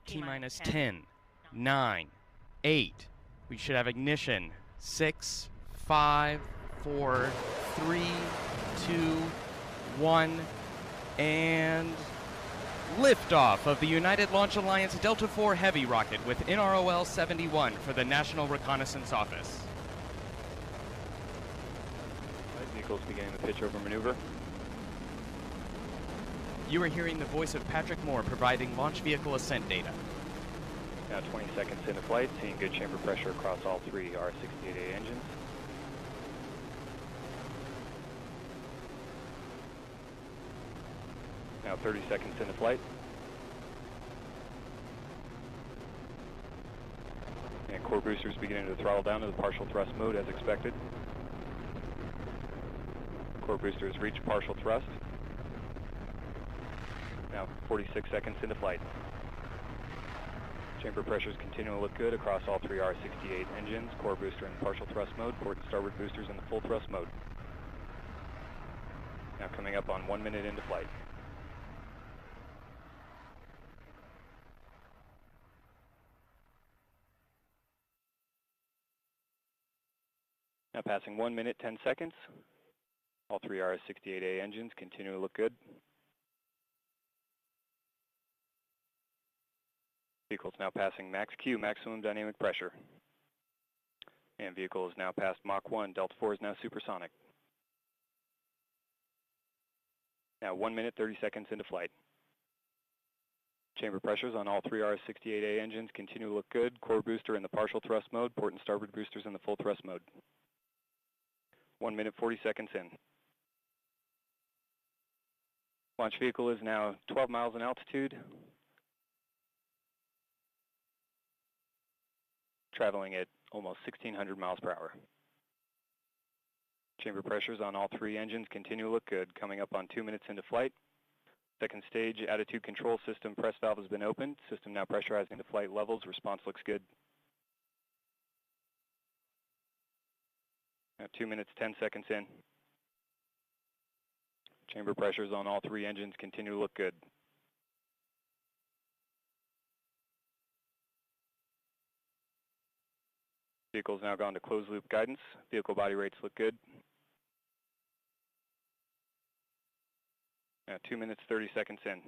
T-minus 10, 9, 8. We should have ignition. 6, 5, 4, 3, 2, 1, and liftoff of the United Launch Alliance Delta IV Heavy rocket with NROL 71 for the National Reconnaissance Office. Vehicles beginning the pitch over maneuver. You are hearing the voice of Patrick Moore providing launch vehicle ascent data. Now 20 seconds into flight, seeing good chamber pressure across all three R68A engines. Now 30 seconds into flight. And core boosters beginning to throttle down to the partial thrust mode as expected. Core boosters reach partial thrust. Now 46 seconds into flight. Chamber pressures continue to look good across all three R68 engines. Core booster in partial thrust mode, port and starboard boosters in the full thrust mode. Now coming up on 1 minute into flight. Now passing 1 minute, 10 seconds. All three RS-68A engines continue to look good. Vehicle is now passing max Q, maximum dynamic pressure. And vehicle is now past Mach 1. Delta IV is now supersonic. Now 1 minute, 30 seconds into flight. Chamber pressures on all three RS-68A engines continue to look good. Core booster in the partial thrust mode, port and starboard boosters in the full thrust mode. 1 minute, 40 seconds in. Launch vehicle is now 12 miles in altitude, traveling at almost 1,600 miles per hour. Chamber pressures on all three engines continue to look good, coming up on 2 minutes into flight. Second stage attitude control system press valve has been opened. System now pressurizing the flight levels. Response looks good. Now 2 minutes, 10 seconds in. Chamber pressures on all three engines continue to look good. Vehicle's now gone to closed loop guidance. Vehicle body rates look good. Now 2 minutes, 30 seconds in.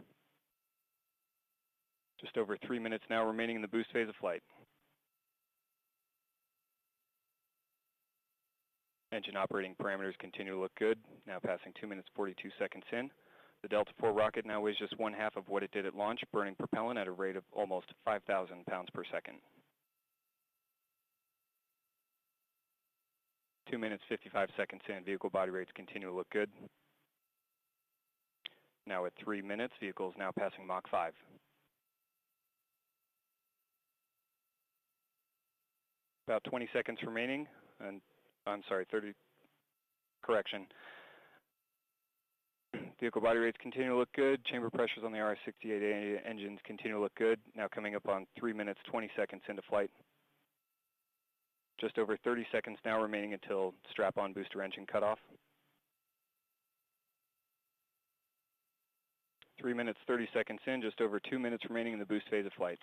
Just over 3 minutes now remaining in the boost phase of flight. Engine operating parameters continue to look good, now passing 2 minutes 42 seconds in. The Delta IV rocket now weighs just 1/2 of what it did at launch, burning propellant at a rate of almost 5,000 pounds per second. 2 minutes 55 seconds in, vehicle body rates continue to look good. Now at 3 minutes, vehicle is now passing Mach 5. About 20 seconds remaining, and I'm sorry, 30, correction. Vehicle body rates continue to look good. Chamber pressures on the RS-68A engines continue to look good. Now coming up on 3 minutes, 20 seconds into flight. Just over 30 seconds now remaining until strap-on booster engine cutoff. 3 minutes, 30 seconds in, just over 2 minutes remaining in the boost phase of flight.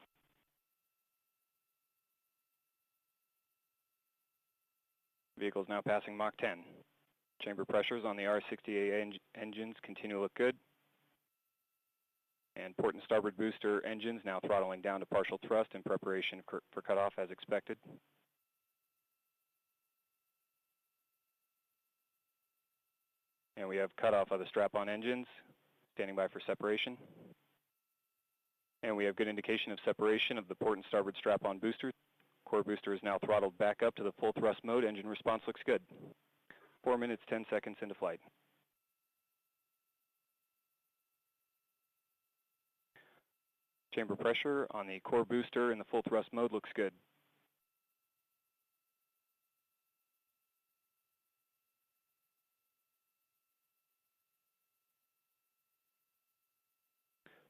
Vehicle is now passing Mach 10. Chamber pressures on the R68A engines continue to look good. And port and starboard booster engines now throttling down to partial thrust in preparation for cutoff as expected. And we have cutoff of the strap-on engines, standing by for separation. And we have good indication of separation of the port and starboard strap-on booster. Core booster is now throttled back up to the full thrust mode. Engine response looks good. 4 minutes, 10 seconds into flight. Chamber pressure on the core booster in the full thrust mode looks good.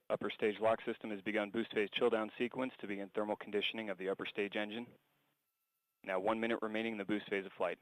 Upper stage lock system has begun boost phase chill down sequence to begin thermal conditioning of the upper stage engine. Now 1 minute remaining in the boost phase of flight.